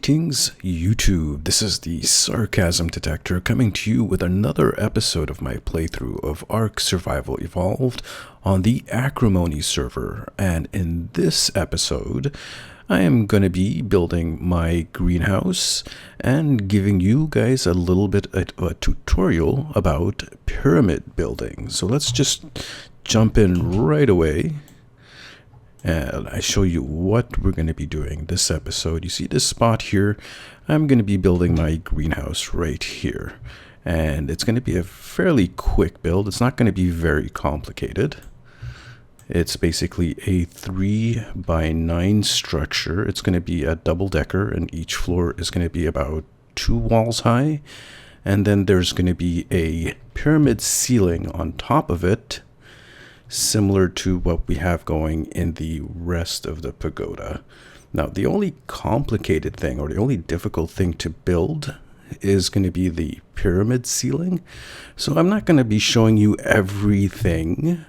Greetings, YouTube. This is the Sarcasm Detector coming to you with another episode of my playthrough of Ark Survival Evolved on the Acrimony server. And in this episode, I am going to be building my greenhouse and giving you guys a little bit of a tutorial about pyramid building. So let's just jump in right away. And I show you what we're going to be doing this episode. You see this spot here? I'm going to be building my greenhouse right here. And it's going to be a fairly quick build. It's not going to be very complicated. It's basically a 3x9 structure. It's going to be a double-decker, and each floor is going to be about 2 walls high. And then there's going to be a pyramid ceiling on top of it, similar to what we have going in the rest of the pagoda. Now, the only complicated thing, or the only difficult thing to build, is going to be the pyramid ceiling. So I'm not going to be showing you everything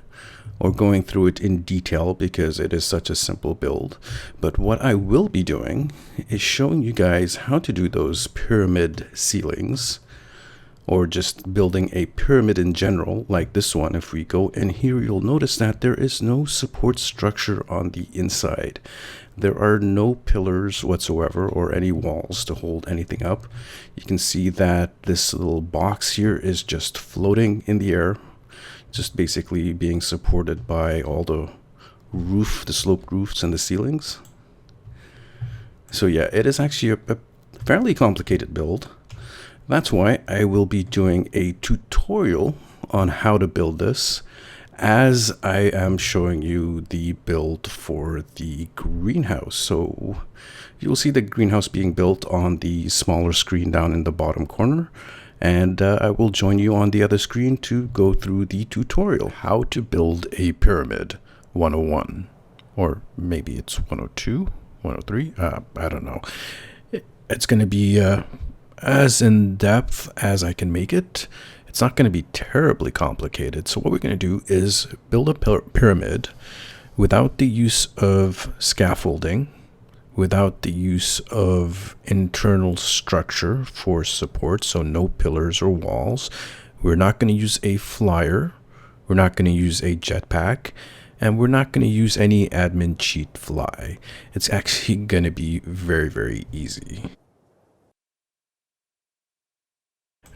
or going through it in detail because it is such a simple build. But what I will be doing is showing you guys how to do those pyramid ceilings, or just building a pyramid in general, like this one. If we go in here, you'll notice that there is no support structure on the inside. There are no pillars whatsoever or any walls to hold anything up. You can see that this little box here is just floating in the air, just basically being supported by all the roof, the sloped roofs and the ceilings. So yeah, it is actually a fairly complicated build. That's why I will be doing a tutorial on how to build this, as I am showing you the build for the greenhouse. So you'll see the greenhouse being built on the smaller screen down in the bottom corner, and I will join you on the other screen to go through the tutorial. How to build a pyramid 101, or maybe it's 102, 103, I don't know. It's going to be as in depth as I can make it. It's not going to be terribly complicated. So what we're going to do is build a pyramid without the use of scaffolding, without the use of internal structure for support, so no pillars or walls. We're not going to use a flyer. We're not going to use a jetpack. And we're not going to use any admin cheat fly. It's actually going to be very, very easy.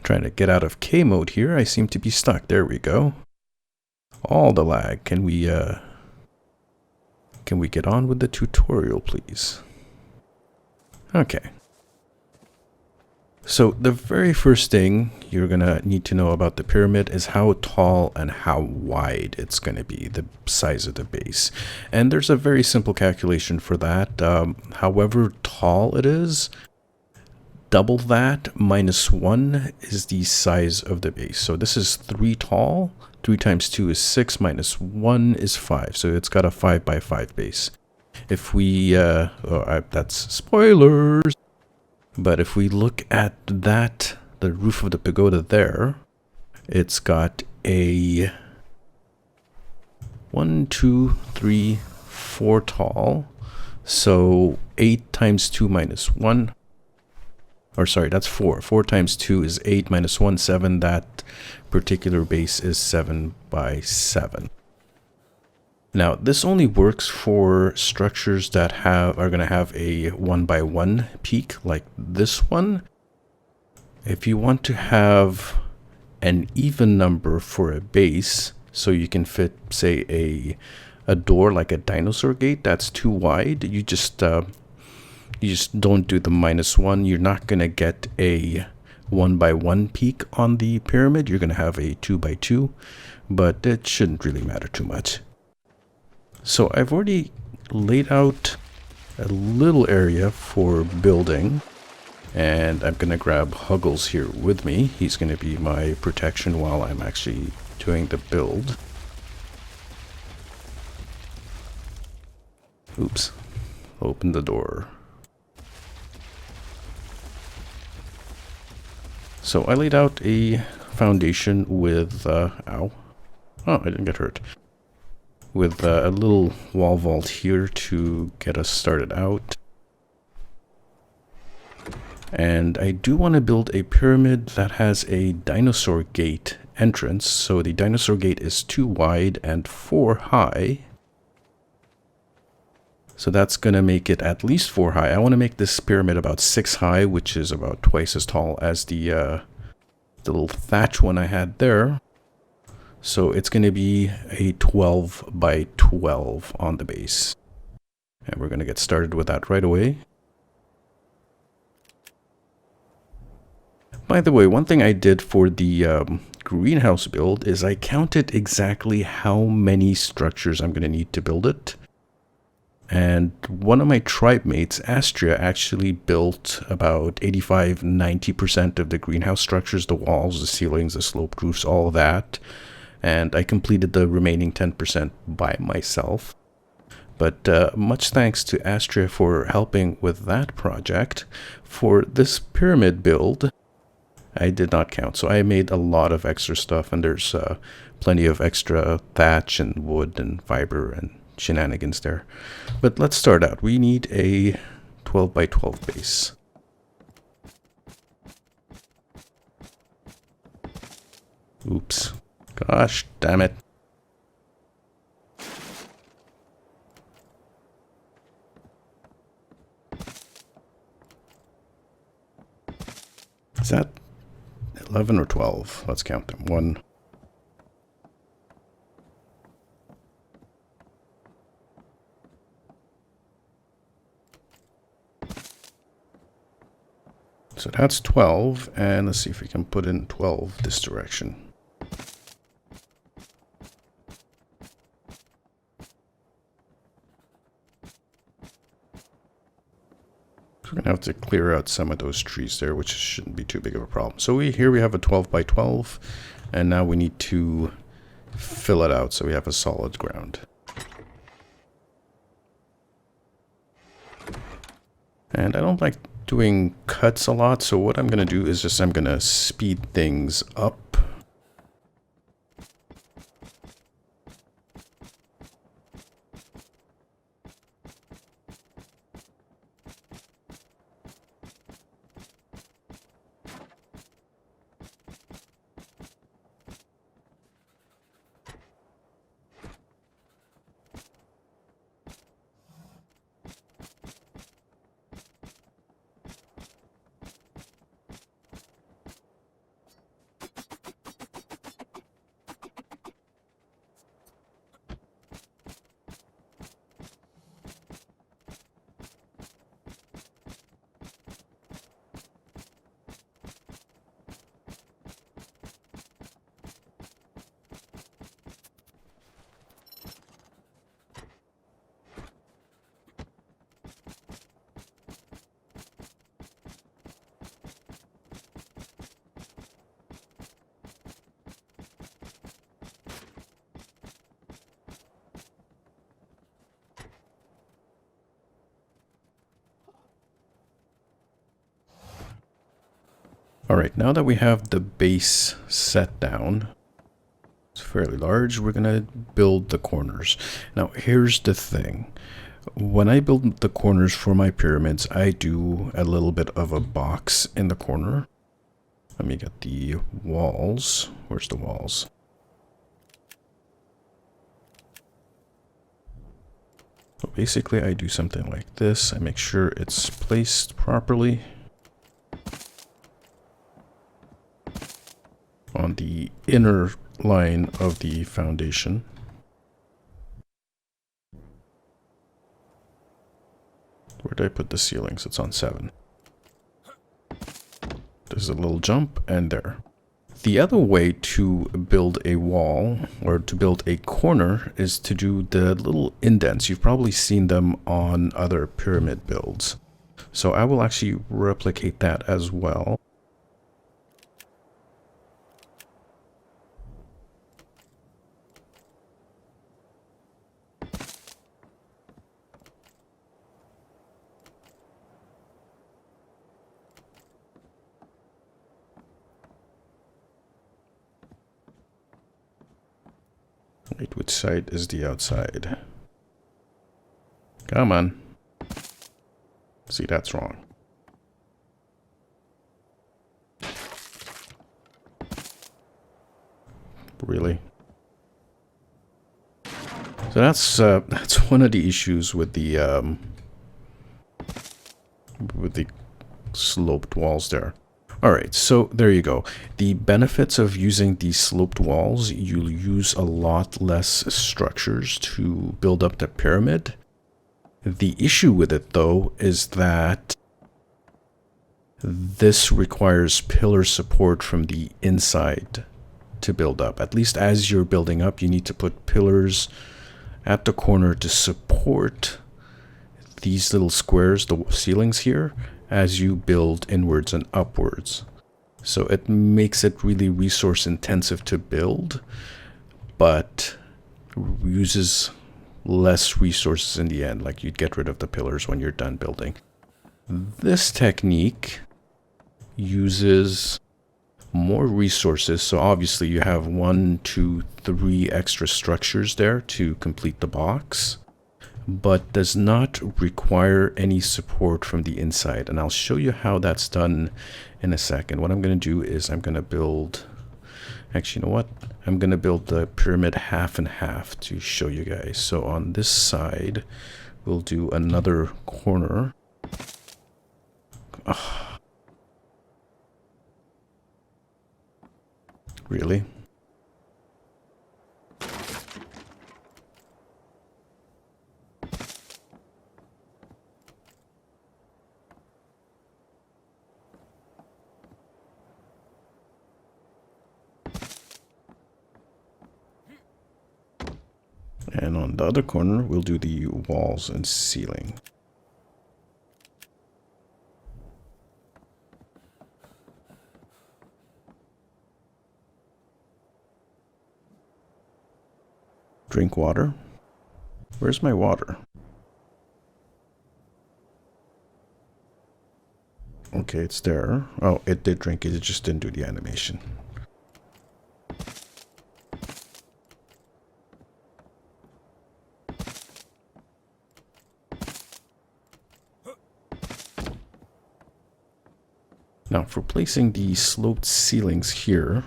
Trying to get out of K mode here. I seem to be stuck. There we go. All the lag. Can we get on with the tutorial, please? Okay. So the very first thing you're gonna need to know about the pyramid is how tall and how wide it's gonna be, the size of the base. And there's a very simple calculation for that. However tall it is, double that minus 1 is the size of the base. So this is 3 tall. 3 times 2 is 6, minus 1 is 5. So it's got a 5 by 5 base. If we, that's spoilers. But if we look at that, the roof of the pagoda there, it's got a 1, 2, 3, 4 tall. So 8 times 2 minus 1. Or sorry, that's 4. 4 times 2 is 8, minus 1, 7. That particular base is 7 by 7. Now, this only works for structures that are going to have a 1 by 1 peak, like this one. If you want to have an even number for a base, so you can fit, say, a door like a dinosaur gate that's too wide, you just don't do the minus 1. You're not going to get a 1 by 1 peak on the pyramid. You're going to have a 2 by 2, but it shouldn't really matter too much. So I've already laid out a little area for building, and I'm going to grab Huggles here with me. He's going to be my protection while I'm actually doing the build. Oops. Open the door. So I laid out a foundation with, ow. Oh, I didn't get hurt. With a little wall vault here to get us started out. And I do want to build a pyramid that has a dinosaur gate entrance. So the dinosaur gate is 2 wide and 4 high. So that's going to make it at least 4 high. I want to make this pyramid about 6 high, which is about twice as tall as the little thatch one I had there. So it's going to be a 12 by 12 on the base. And we're going to get started with that right away. By the way, one thing I did for the greenhouse build is I counted exactly how many structures I'm going to need to build it. And one of my tribe mates, Astria, actually built about 85–90% of the greenhouse structures, the walls, the ceilings, the sloped roofs, all of that. And I completed the remaining 10% by myself. But much thanks to Astria for helping with that project. For this pyramid build, I did not count, so I made a lot of extra stuff, and there's plenty of extra thatch and wood and fiber and shenanigans there. But let's start out. We need a 12 by 12 base. Oops. Gosh, damn it. Is that 11 or 12? Let's count them. 1. So that's 12, and let's see if we can put in 12 this direction. We're going to have to clear out some of those trees there, which shouldn't be too big of a problem. So here we have a 12 by 12, and now we need to fill it out so we have a solid ground. And I don't like doing cuts a lot, so what I'm going to do is just I'm going to speed things up. Alright, now that we have the base set down, it's fairly large, we're going to build the corners. Now, here's the thing. When I build the corners for my pyramids, I do a little bit of a box in the corner. Let me get the walls. Where's the walls? So basically, I do something like this. I make sure it's placed properly on the inner line of the foundation. Where did I put the ceilings? It's on 7. There's a little jump, and there. The other way to build a wall, or to build a corner, is to do the little indents. You've probably seen them on other pyramid builds. So I will actually replicate that as well. Wait, which side is the outside? Come on. See, that's wrong. Really? So that's one of the issues with the sloped walls there. Alright, so there you go. The benefits of using these sloped walls, you'll use a lot less structures to build up the pyramid. The issue with it, though, is that this requires pillar support from the inside to build up. At least as you're building up, you need to put pillars at the corner to support these little squares, the ceilings here, as you build inwards and upwards. So it makes it really resource intensive to build, but uses less resources in the end. Like, you'd get rid of the pillars when you're done building. This technique uses more resources, so obviously you have 1, 2, 3 extra structures there to complete the box, but does not require any support from the inside. And I'll show you how that's done in a second. What I'm going to do is I'm going to build, actually, you know what? I'm going to build the pyramid half and half to show you guys. So on this side, we'll do another corner. Oh. Really? And on the other corner, we'll do the walls and ceiling. Drink water. Where's my water? Okay, it's there. Oh, it did drink it. It just didn't do the animation. Now, for placing the sloped ceilings here,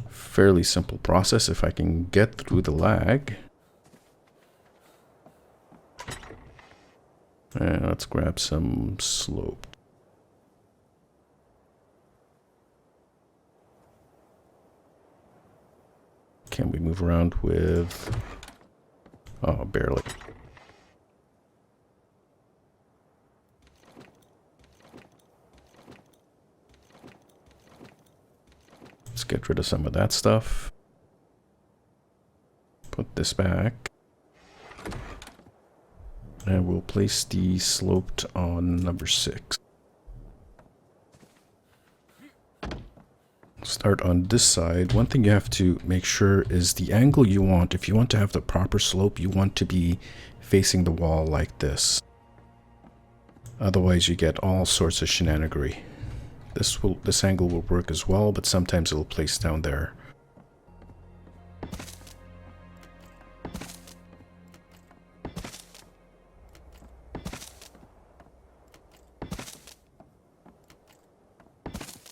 fairly simple process if I can get through the lag. And let's grab some slope. Can we move around with... Oh, barely. Let's get rid of some of that stuff. Put this back. And we'll place the sloped on number 6. Start on this side. One thing you have to make sure is the angle you want. If you want to have the proper slope, you want to be facing the wall like this. Otherwise you get all sorts of shenanigery. This angle will work as well, but sometimes it'll place down there.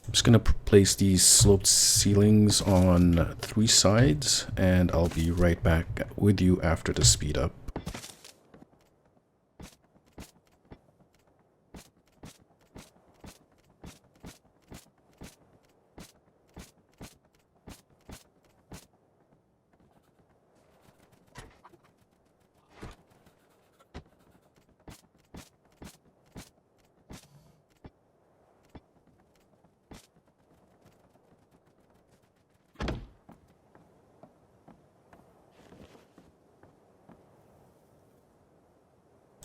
I'm just going to place these sloped ceilings on 3 sides, and I'll be right back with you after the speed up.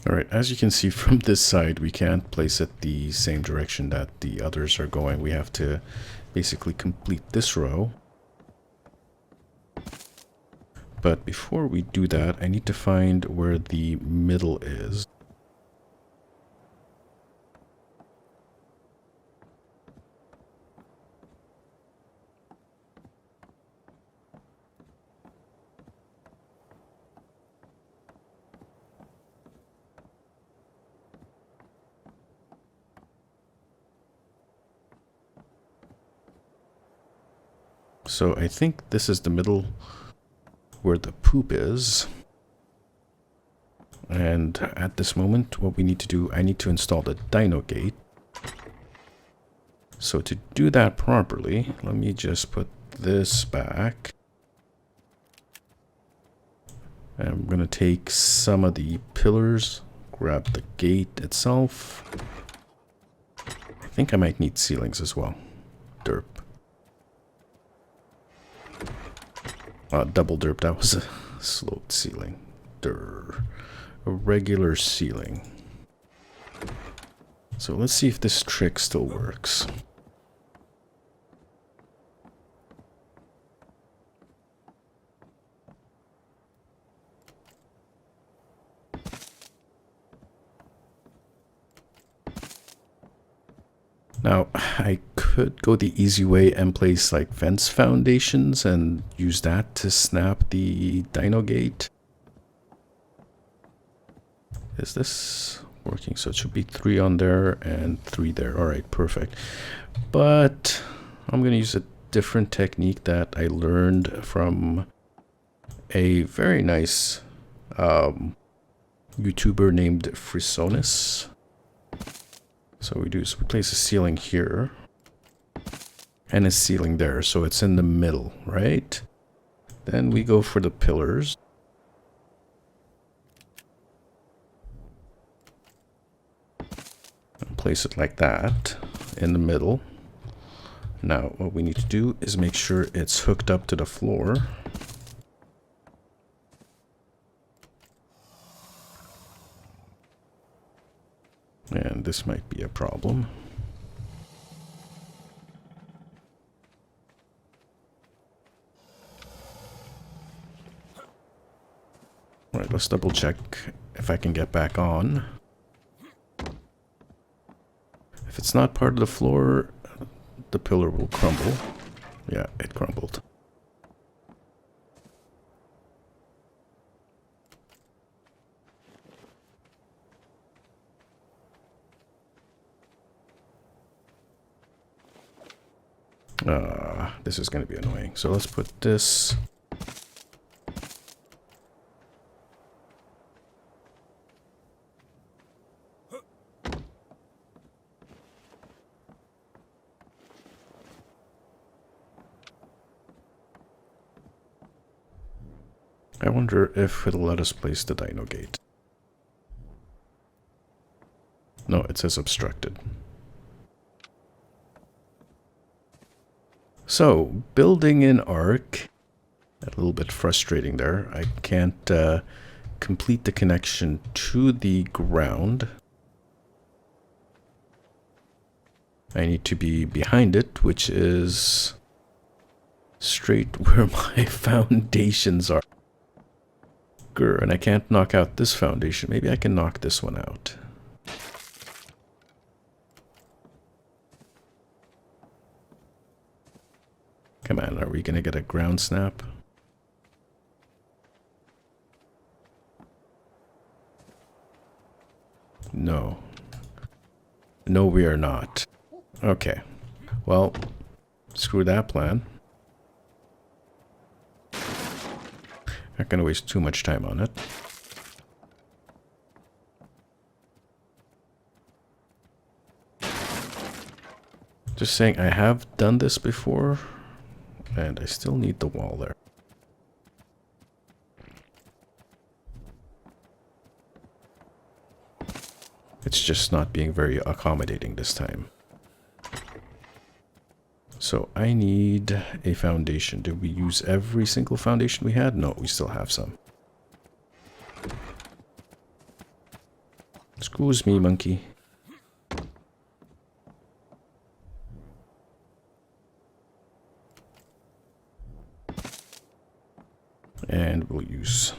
Alright, as you can see from this side, we can't place it the same direction that the others are going. We have to basically complete this row. But before we do that, I need to find where the middle is. So I think this is the middle where the poop is. And at this moment, what we need to do, I need to install the Dino gate. So to do that properly, let me just put this back. And I'm going to take some of the pillars, grab the gate itself. I think I might need ceilings as well. Derp. Double derp, that was a sloped ceiling. A regular ceiling. So let's see if this trick still works. Now, I could go the easy way and place like fence foundations and use that to snap the Dino gate. Is this working? So it should be 3 on there and 3 there. All right, perfect. But I'm going to use a different technique that I learned from a very nice YouTuber named Frisonis. So we do is we place a ceiling here and a ceiling there, so it's in the middle, right? Then we go for the pillars. And place it like that in the middle. Now what we need to do is make sure it's hooked up to the floor. And this might be a problem. All right, let's double check if I can get back on. If it's not part of the floor, the pillar will crumble. Yeah, it crumbled. This is going to be annoying. So let's put this. I wonder if it'll let us place the Dino gate. No, it says obstructed. So, building in Arc, a little bit frustrating there. I can't complete the connection to the ground. I need to be behind it, which is straight where my foundations are. And I can't knock out this foundation. Maybe I can knock this one out. Come on, are we going to get a ground snap? No. No, we are not. Okay. Well, screw that plan. Not going to waste too much time on it. Just saying, I have done this before. And I still need the wall there. It's just not being very accommodating this time. So I need a foundation. Did we use every single foundation we had? No, we still have some. Excuse me, monkey. And we'll use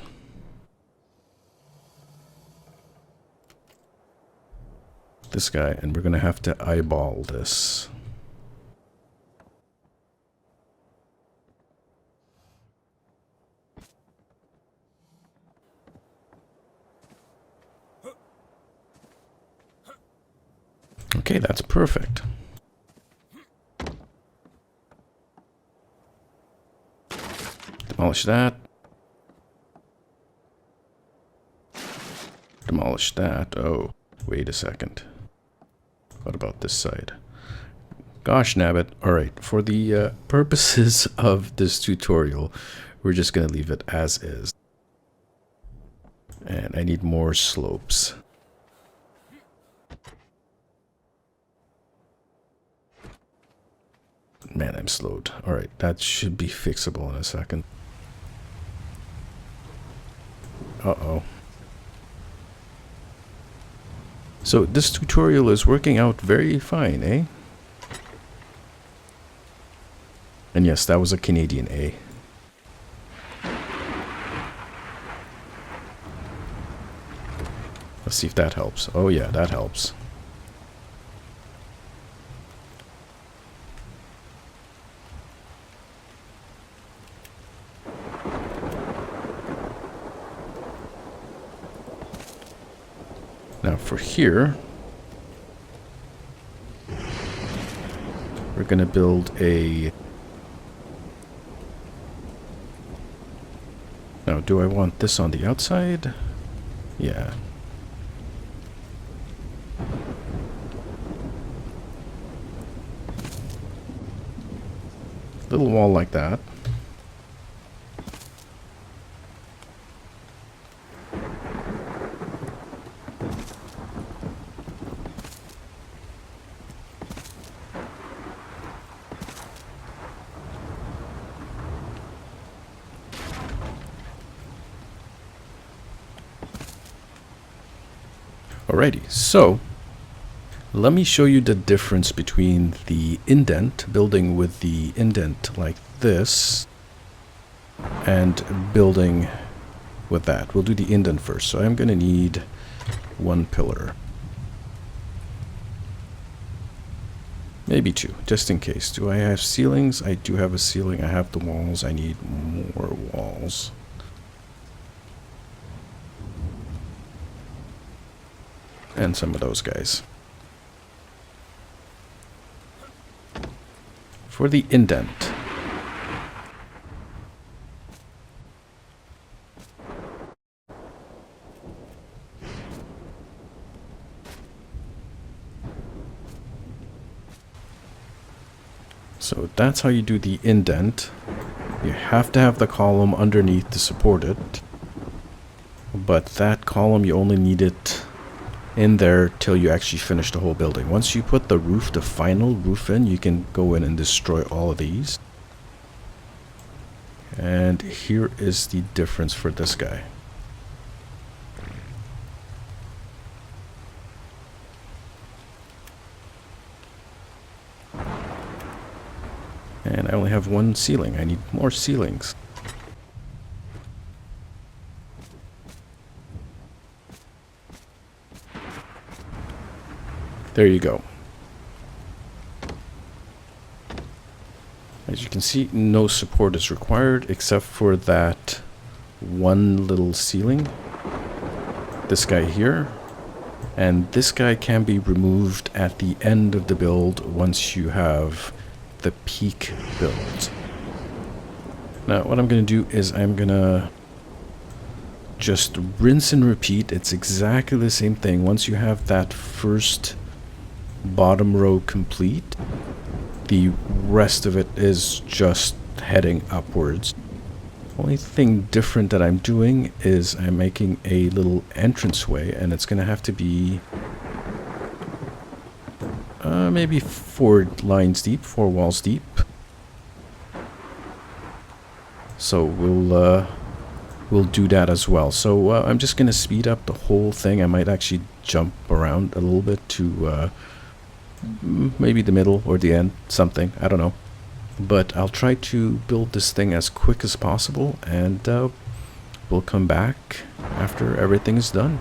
this guy, and we're going to have to eyeball this. Okay, that's perfect. Demolish that. Demolish that. Oh, wait a second. What about this side? Gosh nabbit. Alright, for the purposes of this tutorial, we're just going to leave it as is. And I need more slopes. Man, I'm slowed. Alright, that should be fixable in a second. Uh-oh. So this tutorial is working out very fine, eh? And yes, that was a Canadian A. Let's see if that helps. Oh yeah, that helps. Now for here, we're gonna build a... Now, do I want this on the outside? Yeah. Little wall like that. Alrighty, so let me show you the difference between the indent, building with the indent like this, and building with that. We'll do the indent first. So I'm going to need one pillar. Maybe two, just in case. Do I have ceilings? I do have a ceiling. I have the walls. I need more walls. And some of those guys. For the indent. So that's how you do the indent. You have to have the column underneath to support it. But that column, you only need it in there till you actually finish the whole building. Once you put the roof, the final roof in, you can go in and destroy all of these. And here is the difference for this guy. And I only have one ceiling. I need more ceilings. There you go. As you can see, no support is required except for that one little ceiling. This guy here. And this guy can be removed at the end of the build once you have the peak build. Now what I'm going to do is I'm going to just rinse and repeat. It's exactly the same thing. Once you have that first bottom row complete, the rest of it is just heading upwards. Only thing different that I'm doing is I'm making a little entranceway, and it's gonna have to be maybe 4 lines deep, 4 walls deep. So we'll do that as well. So I'm just gonna speed up the whole thing. I might actually jump around a little bit to maybe the middle or the end, something, I don't know. But I'll try to build this thing as quick as possible, and we'll come back after everything is done.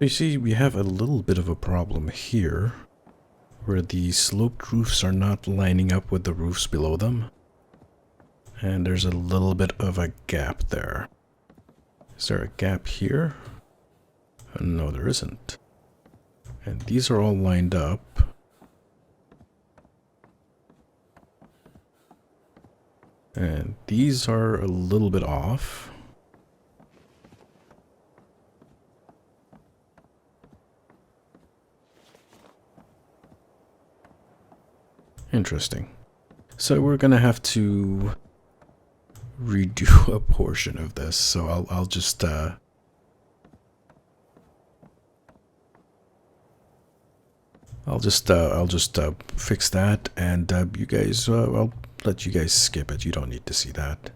You see, we have a little bit of a problem here, where the sloped roofs are not lining up with the roofs below them. And there's a little bit of a gap there. Is there a gap here? No, there isn't. And these are all lined up. And these are a little bit off. Interesting. So we're gonna have to redo a portion of this. So I'll just fix that, and you guys, I'll let you guys skip it. You don't need to see that.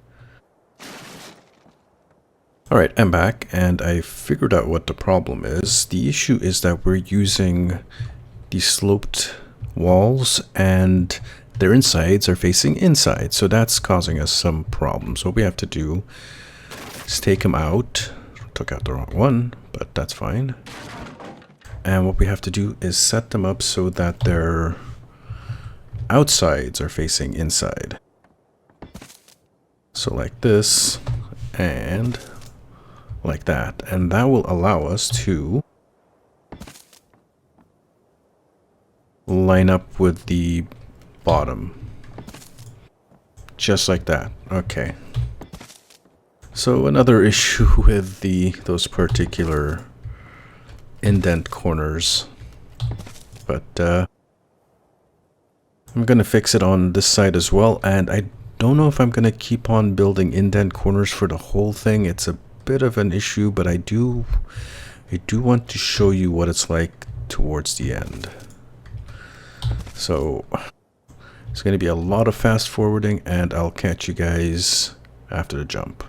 Alright, I'm back, and I figured out what the problem is. The issue is that we're using the sloped walls, and their insides are facing inside, so that's causing us some problems. What we have to do is take them out. Took out the wrong one, but that's fine. And what we have to do is set them up so that their outsides are facing inside. So like this, and like that. And that will allow us to line up with the bottom. Just like that. Okay. So another issue with those particular indent corners, but I'm gonna fix it on this side as well. And I don't know if I'm gonna keep on building indent corners for the whole thing. It's a bit of an issue, but I do want to show you what it's like towards the end. So it's gonna be a lot of fast forwarding, and I'll catch you guys after the jump.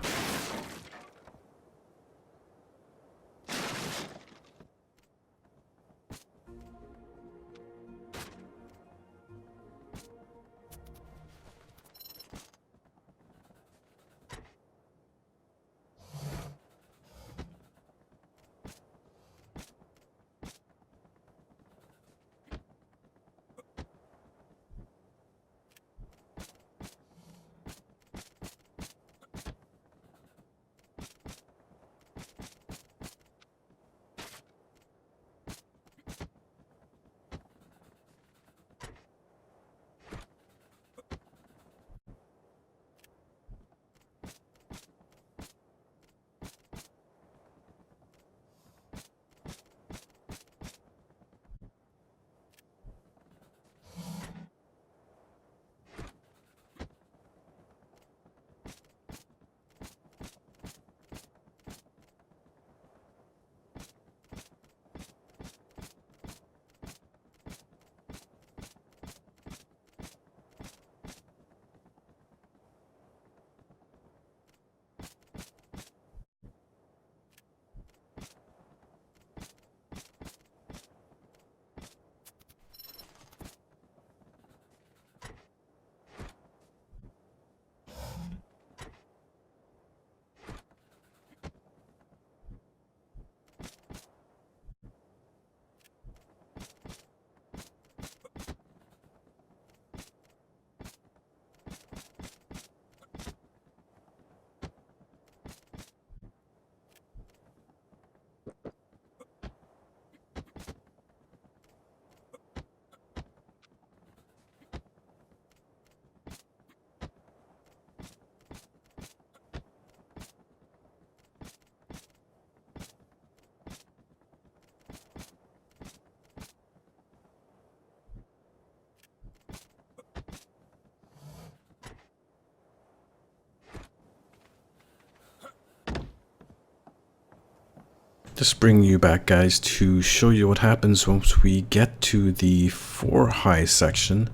Just bring you back, guys, to show you what happens once we get to the 4 high section.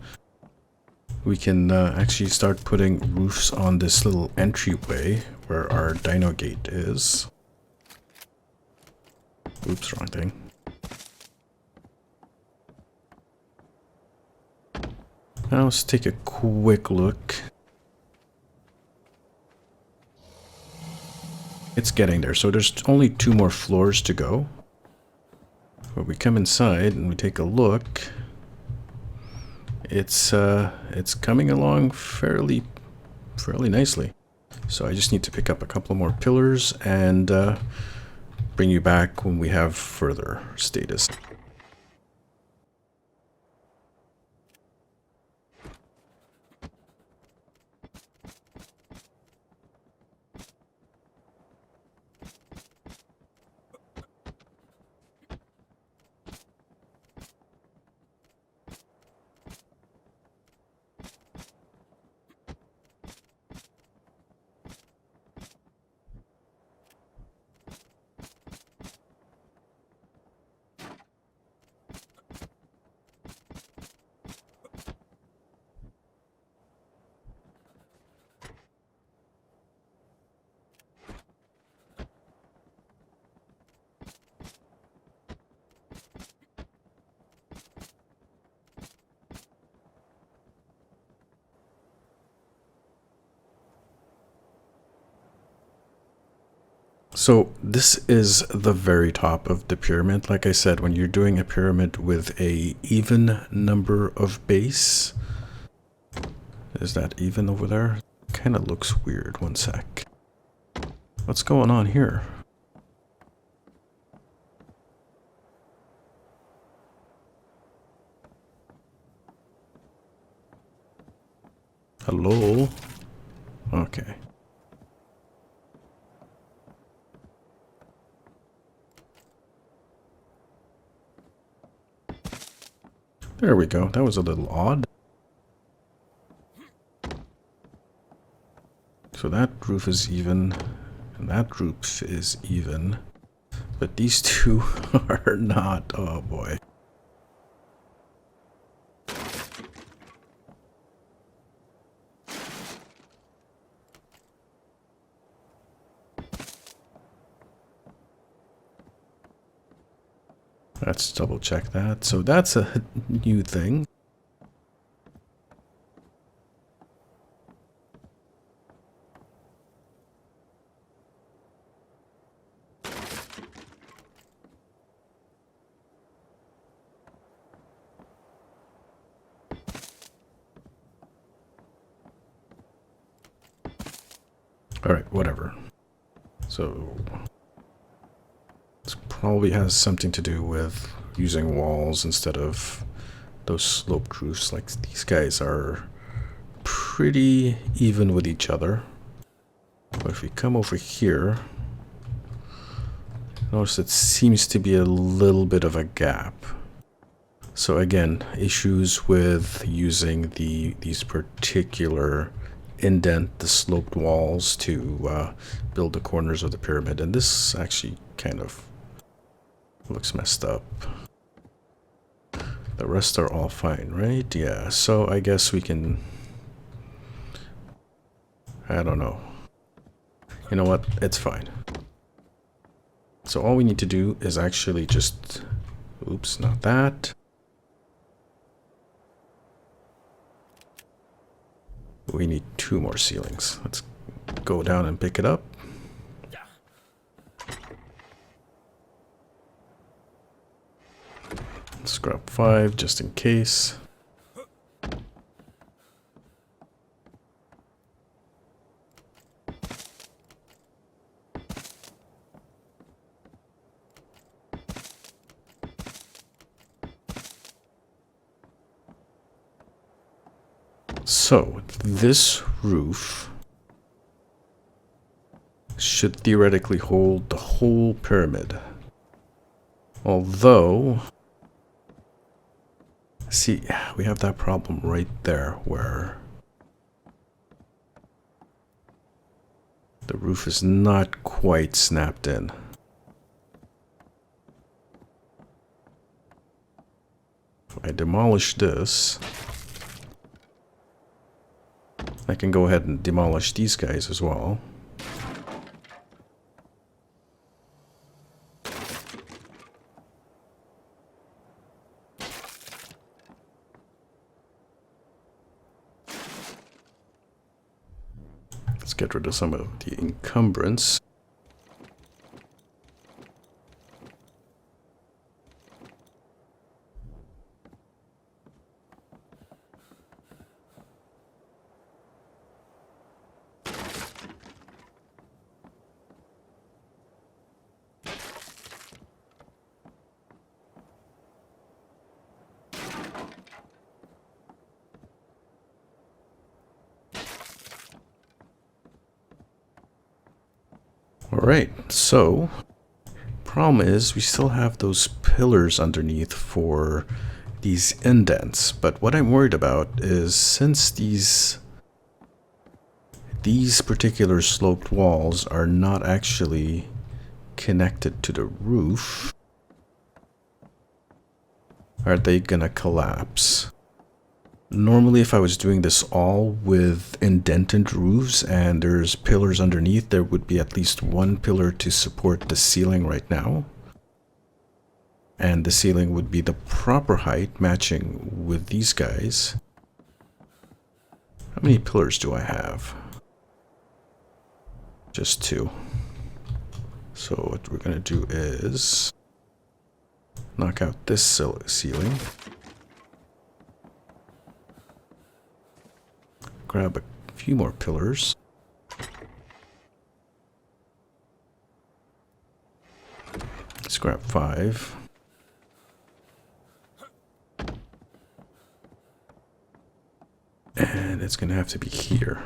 We can actually start putting roofs on this little entryway where our Dino gate is. Oops, wrong thing. Now let's take a quick look. It's getting there, so there's only 2 more floors to go. But we come inside and we take a look. It's coming along fairly nicely. So I just need to pick up a couple more pillars and bring you back when we have further status. So this is the very top of the pyramid. Like I said, when you're doing a pyramid with a even number of base, is that even over there? Kind of looks weird. One sec. What's going on here? Hello? Okay. There we go. That was a little odd. So that roof is even, and that roof is even, but these two are not. Oh boy. Let's double check that. So that's a new thing. All right, whatever. So this probably has something to do with using walls instead of those sloped roofs. Like these guys are pretty even with each other. But if we come over here, notice it seems to be a little bit of a gap. So again, issues with using these particular indent the sloped walls to build the corners of the pyramid, and this actually kind of looks messed up. The rest are all fine, right? Yeah, so I guess we can, I don't know. You know what? It's fine. So all we need to do is actually just, oops, not that. We need 2 more ceilings. Let's go down and pick it up. Let's grab 5 just in case. So this roof should theoretically hold the whole pyramid. Although, see, we have that problem right there where the roof is not quite snapped in. If I demolish this, I can go ahead and demolish these guys as well. Let's get rid of some of the encumbrance. Alright, so problem is we still have those pillars underneath for these indents, but what I'm worried about is since these particular sloped walls are not actually connected to the roof, are they gonna collapse? Normally, if I was doing this all with indented roofs and there's pillars underneath, there would be at least one pillar to support the ceiling right now. And the ceiling would be the proper height, matching with these guys. How many pillars do I have? Just 2. So what we're going to do is knock out this ceiling. Grab a few more pillars. Let's grab 5. And it's going to have to be here.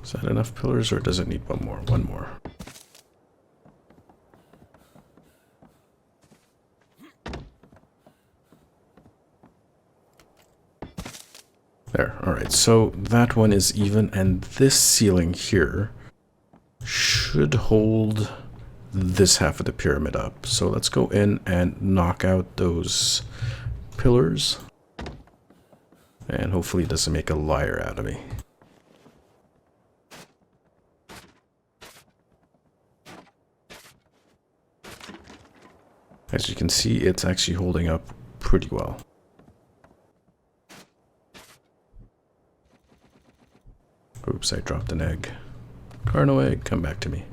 Is that enough pillars, or does it need one more? One more. There, alright, so that one is even, and this ceiling here should hold this half of the pyramid up. So let's go in and knock out those pillars, and hopefully it doesn't make a liar out of me. As you can see, it's actually holding up pretty well. Oops, I dropped an egg. Carno egg, come back to me.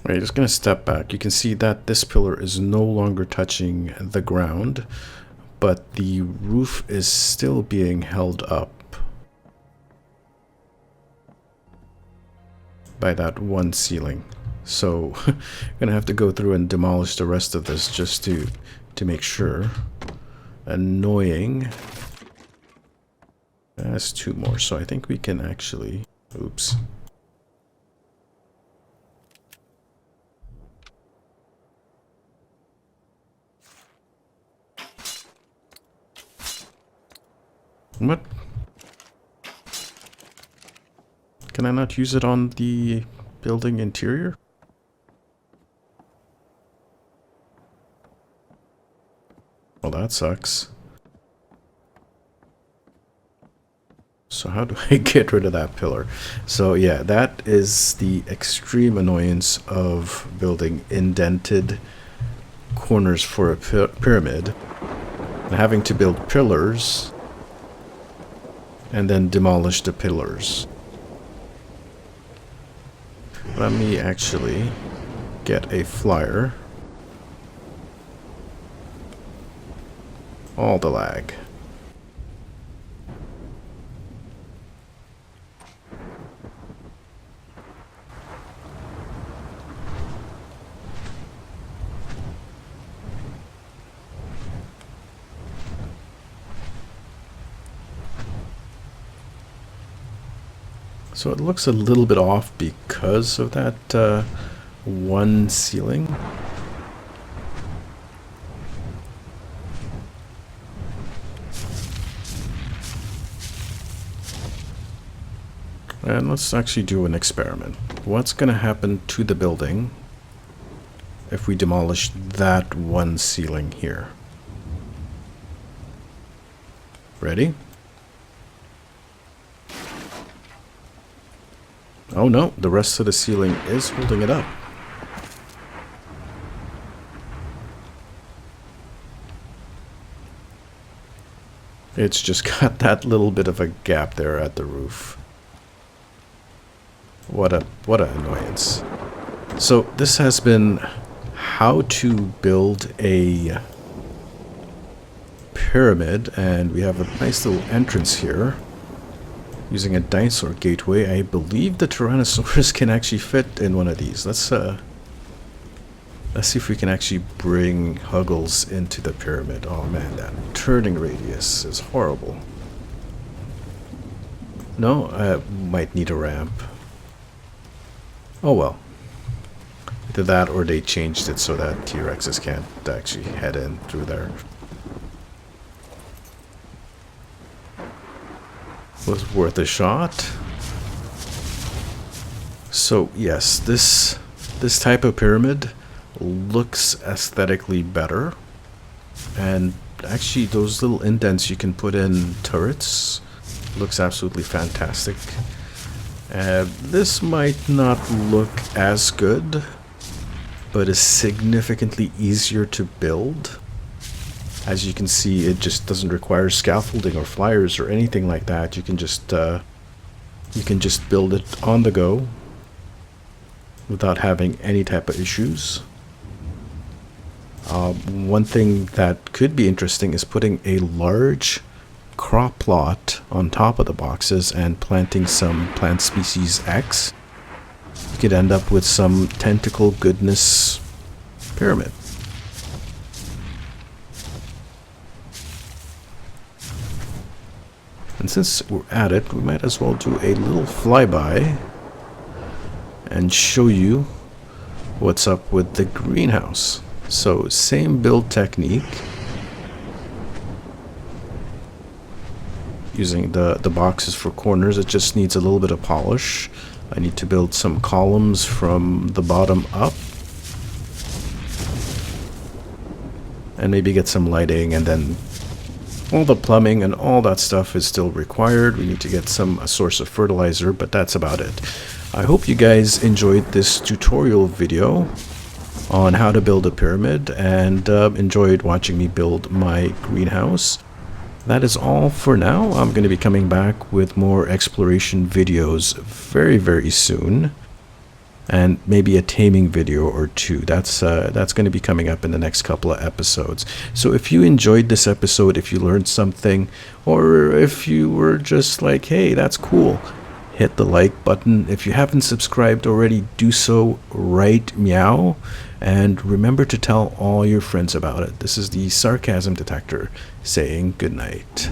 Right, just gonna step back. You can see that this pillar is no longer touching the ground, but the roof is still being held up by that one ceiling. So I'm gonna have to go through and demolish the rest of this just to make sure. Annoying. That's 2 more, so I think we can actually, oops. What? Can I not use it on the building interior? Well, that sucks. So how do I get rid of that pillar? So yeah, that is the extreme annoyance of building indented corners for a pyramid and having to build pillars and then demolish the pillars. Let me actually get a flyer. All the lag. So it looks a little bit off because of that one ceiling. And let's actually do an experiment. What's going to happen to the building if we demolish that one ceiling here? Ready? Oh no, the rest of the ceiling is holding it up. It's just got that little bit of a gap there at the roof. What an annoyance. So this has been how to build a pyramid, and we have a nice little entrance here using a dinosaur gateway. I believe the Tyrannosaurus can actually fit in one of these. Let's see if we can actually bring Huggles into the pyramid. Oh man, that turning radius is horrible. No, I might need a ramp. Oh well. Either that or they changed it so that T-Rexes can't actually head in through there. Was worth a shot. So yes, this type of pyramid looks aesthetically better, and actually those little indents you can put in turrets looks absolutely fantastic. This might not look as good, but is significantly easier to build. As you can see, it just doesn't require scaffolding or flyers or anything like that. You can just build it on the go without having any type of issues. One thing that could be interesting is putting a large crop plot on top of the boxes and planting some plant species X. You could end up with some tentacle goodness pyramid. And since we're at it, we might as well do a little flyby and show you what's up with the greenhouse. So same build technique, using the boxes for corners. It just needs a little bit of polish. I need to build some columns from the bottom up and maybe get some lighting, and then all the plumbing and all that stuff is still required. We need to get a source of fertilizer, but that's about it. I hope you guys enjoyed this tutorial video on how to build a pyramid and enjoyed watching me build my greenhouse. That is all for now. I'm going to be coming back with more exploration videos very, very soon. And maybe a taming video or two. That's going to be coming up in the next couple of episodes. So if you enjoyed this episode, if you learned something, or if you were just like, hey, that's cool, hit the like button. If you haven't subscribed already, do so right meow. And remember to tell all your friends about it. This is the Sarcasm Detector saying good night.